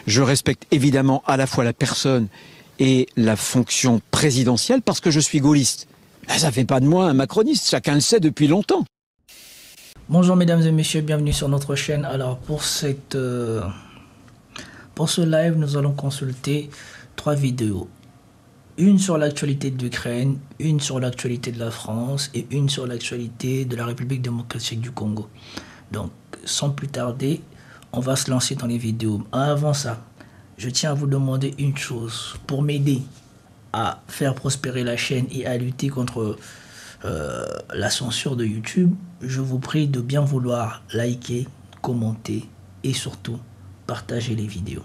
Je respecte évidemment à la fois la personne et la fonction présidentielle parce que je suis gaulliste. Ça ne fait pas de moi un macroniste, chacun le sait depuis longtemps. Bonjour mesdames et messieurs, bienvenue sur notre chaîne. Alors pour ce live, nous allons consulter 3 vidéos. Une sur l'actualité de l'Ukraine, une sur l'actualité de la France et une sur l'actualité de la République démocratique du Congo. Donc sans plus tarder, on va se lancer dans les vidéos. Avant ça, je tiens à vous demander une chose. Pour m'aider à faire prospérer la chaîne et à lutter contre la censure de YouTube, je vous prie de bien vouloir liker, commenter et surtout partager les vidéos.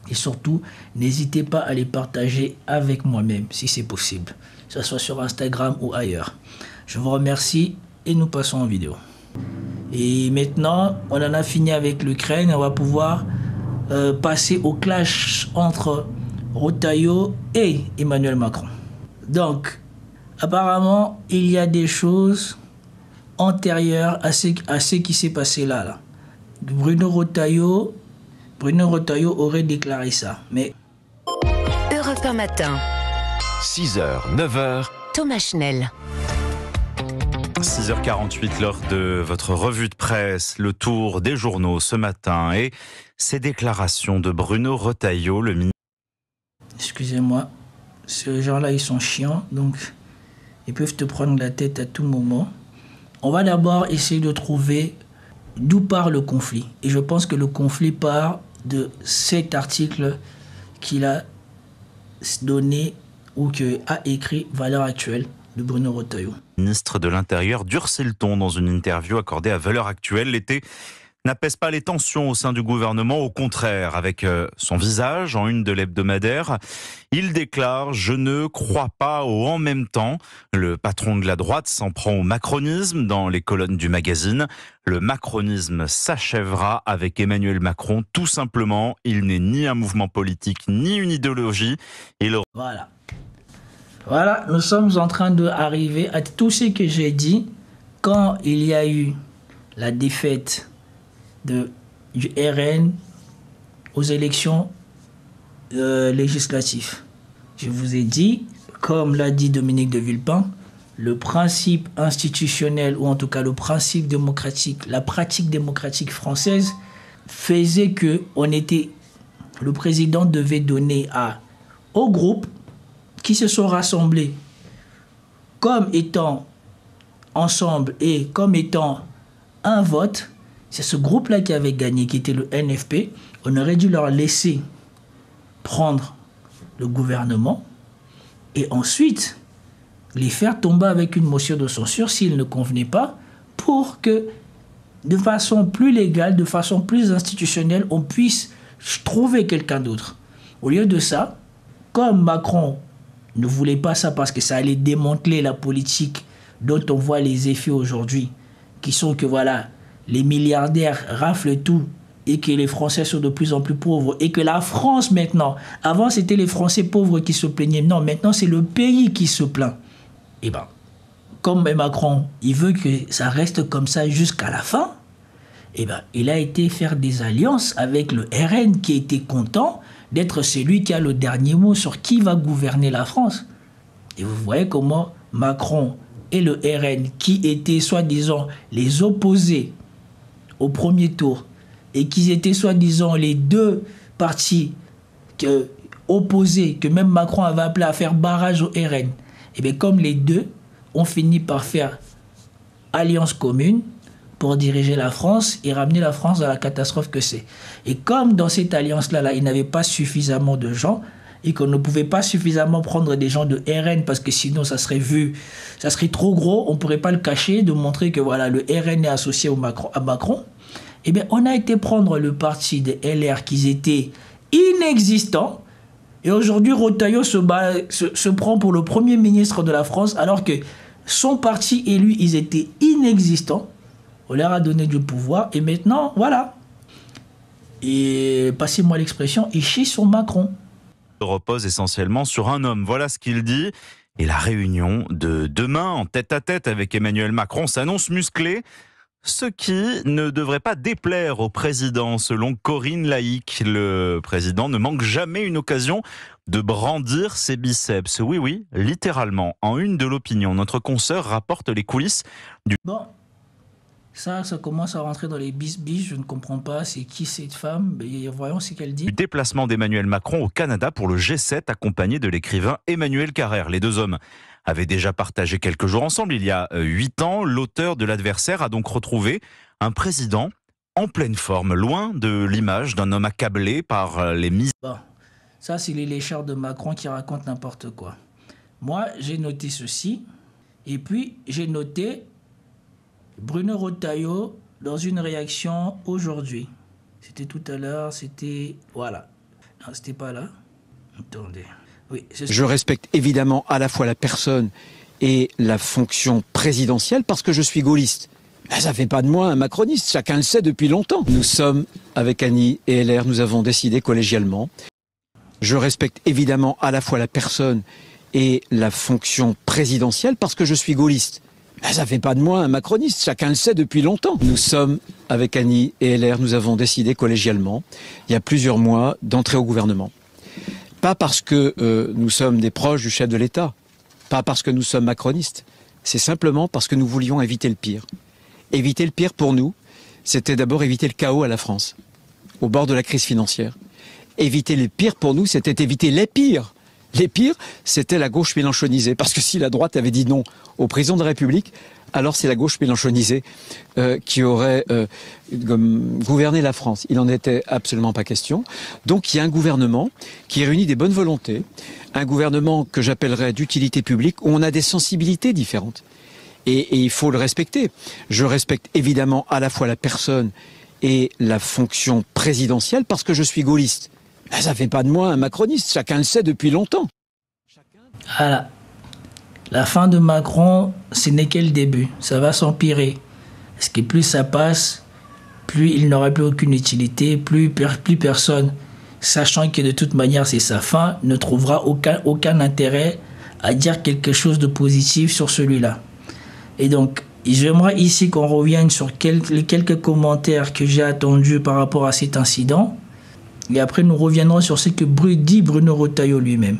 Et surtout, n'hésitez pas à les partager avec moi-même si c'est possible, que ce soit sur Instagram ou ailleurs. Je vous remercie et nous passons en vidéo. Et maintenant, on en a fini avec l'Ukraine. On va pouvoir passer au clash entre Retailleau et Emmanuel Macron. Donc, apparemment, il y a des choses antérieures à ce qui s'est passé là. Bruno Retailleau aurait déclaré ça. Mais Europe 1 matin. 6h, 9h. Thomas Schnell. 6h48, l'heure de votre revue de presse, le tour des journaux ce matin et ces déclarations de Bruno Retailleau, le ministre. Excusez-moi, ces gens-là, ils sont chiants, donc ils peuvent te prendre la tête à tout moment. On va d'abord essayer de trouver d'où part le conflit. Et je pense que le conflit part de cet article qu'il a donné ou qu'a écrit Valeurs Actuelles de Bruno Retailleau. Le ministre de l'Intérieur durcit le ton dans une interview accordée à Valeurs Actuelles. L'été n'apaise pas les tensions au sein du gouvernement, au contraire, avec son visage en une de l'hebdomadaire. Il déclare « Je ne crois pas au en même temps ». Le patron de la droite s'en prend au macronisme dans les colonnes du magazine. Le macronisme s'achèvera avec Emmanuel Macron. Tout simplement, il n'est ni un mouvement politique, ni une idéologie. Voilà, nous sommes en train d'arriver à tout ce que j'ai dit quand il y a eu la défaite du RN aux élections législatives. Je vous ai dit, comme l'a dit Dominique de Villepin, le principe institutionnel, ou en tout cas le principe démocratique, la pratique démocratique française faisait que le président devait donner aux groupes qui se sont rassemblés comme étant ensemble et comme étant un vote. C'est ce groupe-là qui avait gagné, qui était le NFP. On aurait dû leur laisser prendre le gouvernement et ensuite les faire tomber avec une motion de censure s'ils ne convenaient pas, pour que de façon plus légale, de façon plus institutionnelle, on puisse trouver quelqu'un d'autre. Au lieu de ça, comme Macron ne voulait pas ça parce que ça allait démanteler la politique dont on voit les effets aujourd'hui, qui sont que voilà, les milliardaires raflent tout et que les Français sont de plus en plus pauvres et que la France maintenant, avant c'était les Français pauvres qui se plaignaient, non, maintenant c'est le pays qui se plaint. Et bien, comme Macron, il veut que ça reste comme ça jusqu'à la fin, et ben, il a été faire des alliances avec le RN qui était content d'être celui qui a le dernier mot sur qui va gouverner la France. Et vous voyez comment Macron et le RN, qui étaient soi-disant les opposés au premier tour, et qui étaient soi-disant les deux partis opposés, que même Macron avait appelé à faire barrage au RN, et bien comme les deux ont fini par faire alliance commune pour diriger la France et ramener la France dans la catastrophe que c'est. Et comme dans cette alliance-là, il n'avait pas suffisamment de gens, et qu'on ne pouvait pas suffisamment prendre des gens de RN parce que sinon ça serait trop gros, on ne pourrait pas le cacher, de montrer que voilà, le RN est associé à Macron. Eh bien, on a été prendre le parti des LR qui étaient inexistants, et aujourd'hui Retailleau se prend pour le Premier ministre de la France alors que son parti et lui, ils étaient inexistants. On leur a donné du pouvoir et maintenant, voilà. Et passez-moi l'expression, il chie sur Macron. Repose essentiellement sur un homme. Voilà ce qu'il dit. Et la réunion de demain en tête-à-tête avec Emmanuel Macron s'annonce musclée. ce qui ne devrait pas déplaire au président, selon Corinne Laïc. Le président ne manque jamais une occasion de brandir ses biceps. Oui, oui, littéralement. En une de l'Opinion, notre consoeur rapporte les coulisses du... Bon, ça commence à rentrer dans les bis-bis. Je ne comprends pas c'est qui cette femme. Mais voyons ce qu'elle dit. Du déplacement d'Emmanuel Macron au Canada pour le G7, accompagné de l'écrivain Emmanuel Carrère. Les deux hommes avaient déjà partagé quelques jours ensemble. Il y a 8 ans, l'auteur de L'Adversaire a donc retrouvé un président en pleine forme, loin de l'image d'un homme accablé par les mises. Bon. Ça, c'est les léchards de Macron qui racontent n'importe quoi. Moi, j'ai noté ceci. Et puis, j'ai noté Bruno Retailleau dans une réaction aujourd'hui. C'était tout à l'heure, c'était... Voilà. Non, c'était pas là. Attendez. Oui, je respecte évidemment à la fois la personne et la fonction présidentielle parce que je suis gaulliste. Ça fait pas de moi un macroniste, chacun le sait depuis longtemps. Nous sommes, avec Annie et LR, nous avons décidé collégialement. Je respecte évidemment à la fois la personne et la fonction présidentielle parce que je suis gaulliste. Ça fait pas de moi un macroniste, chacun le sait depuis longtemps. Nous sommes, avec Annie et LR, nous avons décidé collégialement, il y a plusieurs mois, d'entrer au gouvernement. Pas parce que nous sommes des proches du chef de l'État, pas parce que nous sommes macronistes, c'est simplement parce que nous voulions éviter le pire. Éviter le pire pour nous, c'était d'abord éviter le chaos à la France, au bord de la crise financière. Éviter le pire pour nous, c'était éviter les pires. Les pires, c'était la gauche mélenchonisée. Parce que si la droite avait dit non au président de la République, alors c'est la gauche mélenchonisée qui aurait gouverné la France. Il n'en était absolument pas question. Donc il y a un gouvernement qui réunit des bonnes volontés, un gouvernement que j'appellerais d'utilité publique, où on a des sensibilités différentes. Et il faut le respecter. Je respecte évidemment à la fois la personne et la fonction présidentielle parce que je suis gaulliste. Ça fait pas de moi un macroniste, chacun le sait depuis longtemps. Voilà. La fin de Macron, ce n'est que le début. Ça va s'empirer. Parce que plus ça passe, plus il n'aura plus aucune utilité, plus personne, sachant que de toute manière c'est sa fin, ne trouvera aucun intérêt à dire quelque chose de positif sur celui-là. Et donc, j'aimerais ici qu'on revienne sur les quelques commentaires que j'ai attendus par rapport à cet incident. Et après, nous reviendrons sur ce que dit Bruno Retailleau lui-même.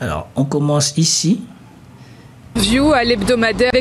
Alors, on commence ici. View à l'hebdomadaire.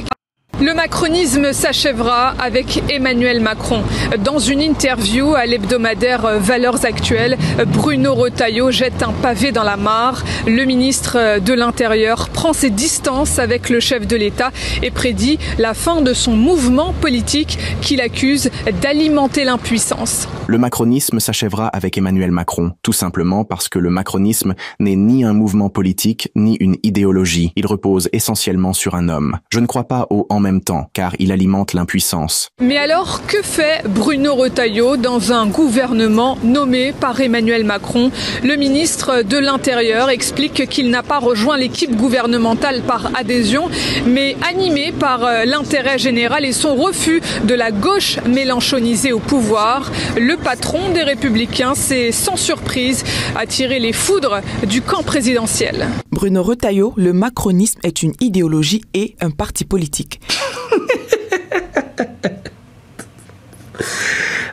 Le macronisme s'achèvera avec Emmanuel Macron. Dans une interview à l'hebdomadaire Valeurs Actuelles, Bruno Retailleau jette un pavé dans la mare. Le ministre de l'Intérieur prend ses distances avec le chef de l'État et prédit la fin de son mouvement politique qu'il accuse d'alimenter l'impuissance. Le macronisme s'achèvera avec Emmanuel Macron, tout simplement parce que le macronisme n'est ni un mouvement politique, ni une idéologie. Il repose essentiellement sur un homme. Je ne crois pas au « en même temps », car il alimente l'impuissance. Mais alors, que fait Bruno Retailleau dans un gouvernement nommé par Emmanuel Macron? Le ministre de l'Intérieur explique qu'il n'a pas rejoint l'équipe gouvernementale par adhésion, mais animé par l'intérêt général et son refus de la gauche mélenchonisée au pouvoir. Le patron des Républicains s'est sans surprise attiré les foudres du camp présidentiel. Bruno Retailleau, le macronisme est une idéologie et un parti politique.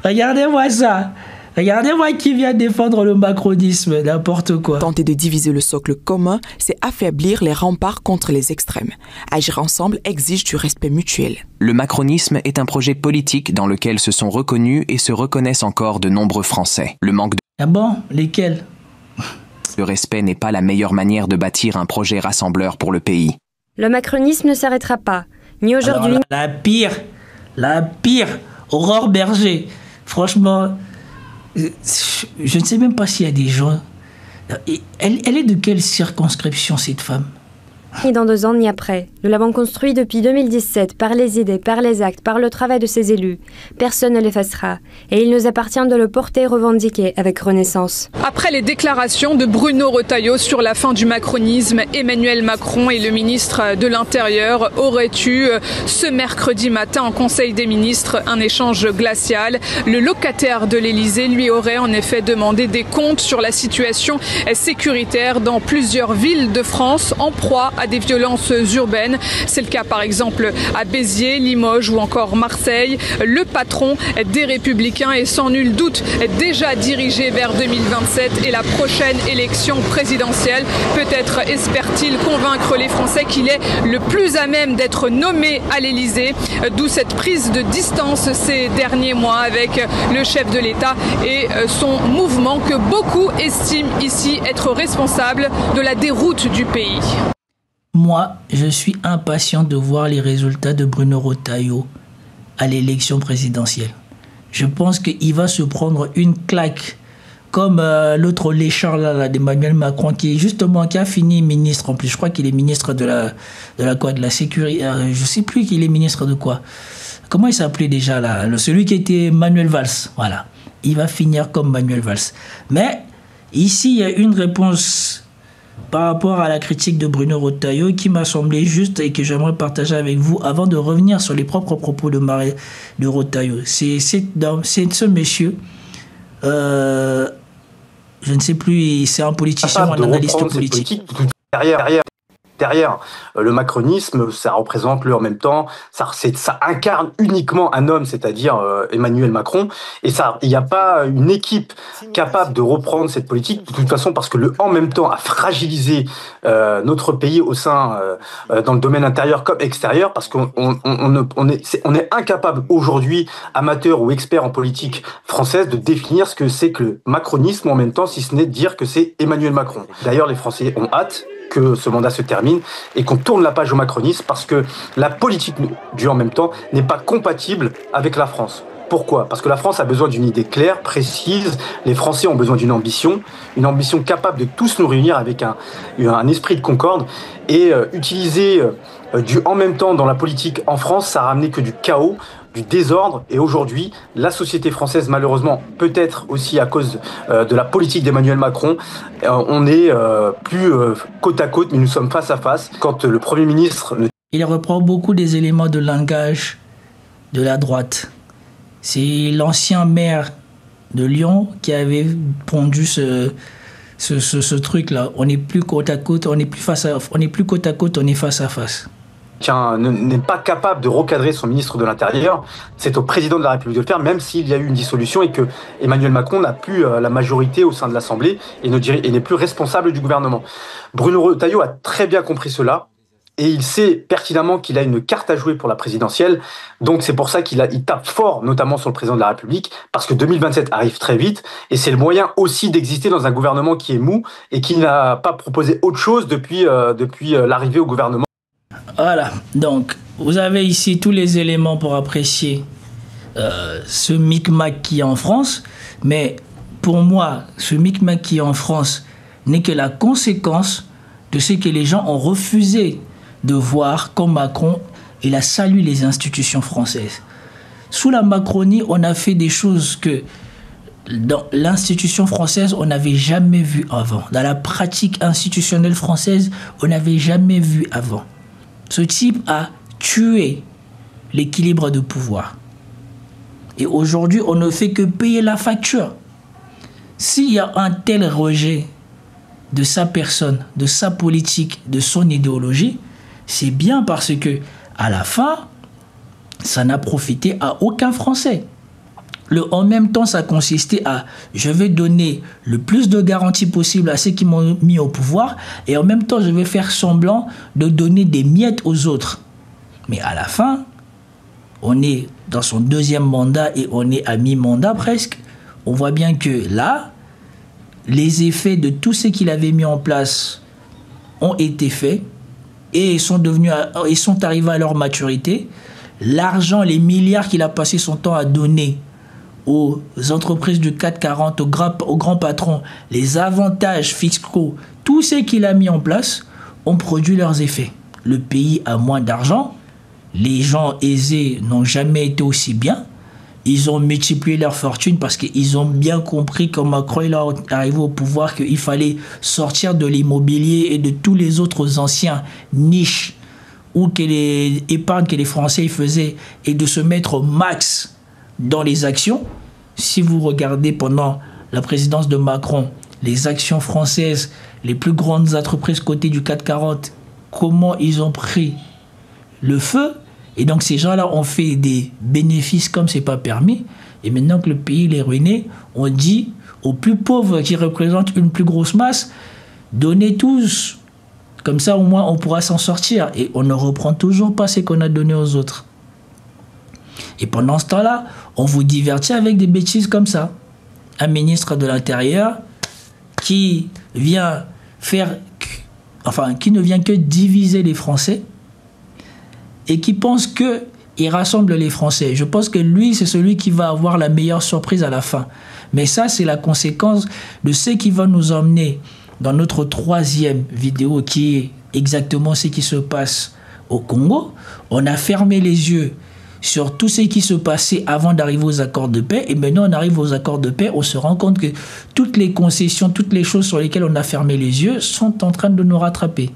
Regardez-moi ça. Regardez-moi qui vient défendre le macronisme, n'importe quoi. Tenter de diviser le socle commun, c'est affaiblir les remparts contre les extrêmes. Agir ensemble exige du respect mutuel. Le macronisme est un projet politique dans lequel se sont reconnus et se reconnaissent encore de nombreux Français. Le manque Ah bon? Lesquels? de respect n'est pas la meilleure manière de bâtir un projet rassembleur pour le pays. Le macronisme ne s'arrêtera pas, ni aujourd'hui. La pire, Aurore Berger. Franchement, je ne sais même pas s'il y a des gens. Elle est de quelle circonscription, cette femme? Ni dans 2 ans, ni après. Nous l'avons construit depuis 2017, par les idées, par les actes, par le travail de ses élus. Personne ne l'effacera. Et il nous appartient de le porter et revendiquer avec renaissance. Après les déclarations de Bruno Retailleau sur la fin du macronisme, Emmanuel Macron et le ministre de l'Intérieur auraient eu ce mercredi matin en Conseil des ministres un échange glacial. Le locataire de l'Élysée lui aurait en effet demandé des comptes sur la situation sécuritaire dans plusieurs villes de France en proie à à des violences urbaines. C'est le cas par exemple à Béziers, Limoges ou encore Marseille. Le patron des Républicains est sans nul doute déjà dirigé vers 2027 et la prochaine élection présidentielle. Peut-être espère-t-il convaincre les Français qu'il est le plus à même d'être nommé à l'Élysée. D'où cette prise de distance ces derniers mois avec le chef de l'État et son mouvement que beaucoup estiment ici être responsable de la déroute du pays. Moi, je suis impatient de voir les résultats de Bruno Retailleau à l'élection présidentielle. Je pense qu'il va se prendre une claque comme l'autre léchard là, d'Emmanuel Macron qui a fini ministre en plus. Je crois qu'il est ministre de la sécurité. Je sais plus qu'il est ministre de quoi. Comment il s'appelait déjà là, celui qui était Manuel Valls. Voilà. Il va finir comme Manuel Valls. Mais ici, il y a une réponse par rapport à la critique de Bruno Retailleau qui m'a semblé juste et que j'aimerais partager avec vous avant de revenir sur les propres propos de Retailleau. C'est ce monsieur, je ne sais plus, c'est un politicien ou un analyste politique. Derrière le macronisme, ça représente en même temps, ça incarne uniquement un homme, c'est-à-dire Emmanuel Macron, et il n'y a pas une équipe capable de reprendre cette politique, de toute façon, parce que le en même temps a fragilisé notre pays au sein, dans le domaine intérieur comme extérieur, parce qu'on est incapable aujourd'hui, amateurs ou experts en politique française, de définir ce que c'est que le macronisme en même temps, si ce n'est de dire que c'est Emmanuel Macron. D'ailleurs, les Français ont hâte que ce mandat se termine et qu'on tourne la page au macronisme parce que la politique du en même temps n'est pas compatible avec la France. Pourquoi ? Parce que la France a besoin d'une idée claire, précise. Les Français ont besoin d'une ambition capable de tous nous réunir avec un esprit de concorde. Et utiliser du en même temps dans la politique en France, ça a ramené que du chaos, du désordre. Et aujourd'hui, la société française, malheureusement, peut-être aussi à cause de la politique d'Emmanuel Macron, on est plus côte à côte, mais nous sommes face à face. Quand le Premier ministre... Il reprend beaucoup des éléments de langage de la droite. C'est l'ancien maire de Lyon qui avait pondu ce truc-là. On n'est plus côte à côte, on n'est plus côte à côte, on est face à face. N'est pas capable de recadrer son ministre de l'Intérieur, c'est au président de la République de le faire, même s'il y a eu une dissolution et que Emmanuel Macron n'a plus la majorité au sein de l'Assemblée et n'est plus responsable du gouvernement. Bruno Retailleau a très bien compris cela et il sait pertinemment qu'il a une carte à jouer pour la présidentielle, donc c'est pour ça qu'il tape fort, notamment sur le président de la République, parce que 2027 arrive très vite et c'est le moyen aussi d'exister dans un gouvernement qui est mou et qui n'a pas proposé autre chose depuis l'arrivée au gouvernement. Voilà, donc vous avez ici tous les éléments pour apprécier ce micmac qui est en France, mais pour moi, ce micmac qui est en France n'est que la conséquence de ce que les gens ont refusé de voir comme Macron. Il a salué les institutions françaises. Sous la Macronie, on a fait des choses que dans l'institution française, on n'avait jamais vu avant. Dans la pratique institutionnelle française, on n'avait jamais vu avant. Ce type a tué l'équilibre de pouvoir. Et aujourd'hui, on ne fait que payer la facture. S'il y a un tel rejet de sa personne, de sa politique, de son idéologie, c'est bien parce que, à la fin, ça n'a profité à aucun Français. En même temps, ça consistait à je vais donner le plus de garanties possible à ceux qui m'ont mis au pouvoir et en même temps, je vais faire semblant de donner des miettes aux autres. Mais à la fin, on est dans son deuxième mandat et on est à mi-mandat presque. On voit bien que là, les effets de tout ce qu'il avait mis en place ont été faits et sont arrivés à leur maturité. L'argent, les milliards qu'il a passé son temps à donner aux entreprises du 440, aux grands patrons, les avantages fiscaux, tout ce qu'il a mis en place ont produit leurs effets. Le pays a moins d'argent, les gens aisés n'ont jamais été aussi bien, ils ont multiplié leur fortune parce qu'ils ont bien compris quand Macron est arrivé au pouvoir qu'il fallait sortir de l'immobilier et de tous les autres anciens niches ou que les épargnes que les Français faisaient et de se mettre au max dans les actions. Si vous regardez pendant la présidence de Macron, les actions françaises, les plus grandes entreprises cotées du 440 comment ils ont pris le feu. Et donc ces gens-là ont fait des bénéfices comme c'est pas permis. Et maintenant que le pays est ruiné, on dit aux plus pauvres qui représentent une plus grosse masse, donnez tous. Comme ça, au moins, on pourra s'en sortir. Et on ne reprend toujours pas ce qu'on a donné aux autres. Et pendant ce temps-là, on vous divertit avec des bêtises comme ça. Un ministre de l'Intérieur qui vient qui ne vient que diviser les Français et qui pense qu'il rassemble les Français. Je pense que lui, c'est celui qui va avoir la meilleure surprise à la fin. Mais ça, c'est la conséquence de ce qui va nous emmener dans notre 3e vidéo, qui est exactement ce qui se passe au Congo. On a fermé les yeux sur tout ce qui se passait avant d'arriver aux accords de paix. Et maintenant, on arrive aux accords de paix, on se rend compte que toutes les concessions, toutes les choses sur lesquelles on a fermé les yeux sont en train de nous rattraper.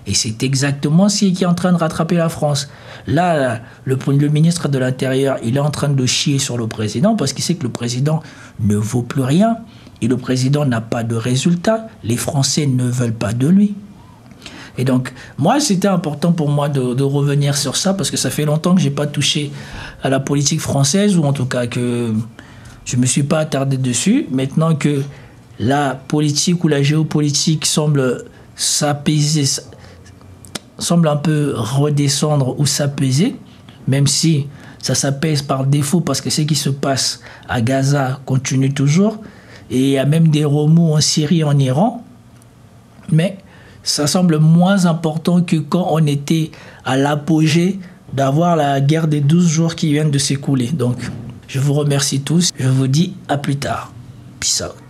Et c'est exactement ce qui est en train de rattraper la France. Là, le ministre de l'Intérieur, il est en train de chier sur le président parce qu'il sait que le président ne vaut plus rien et le président n'a pas de résultat. Les Français ne veulent pas de lui. Et donc, moi, c'était important pour moi de revenir sur ça parce que ça fait longtemps que je n'ai pas touché à la politique française, ou en tout cas que je ne me suis pas attardé dessus. Maintenant que la politique ou la géopolitique semble s'apaiser, semble un peu redescendre ou s'apaiser, même si ça s'apaise par défaut parce que ce qui se passe à Gaza continue toujours, et il y a même des remous en Syrie et en Iran, mais ça semble moins important que quand on était à l'apogée d'avoir la guerre des 12 jours qui viennent de s'écouler. Donc, je vous remercie tous, je vous dis à plus tard. Peace out.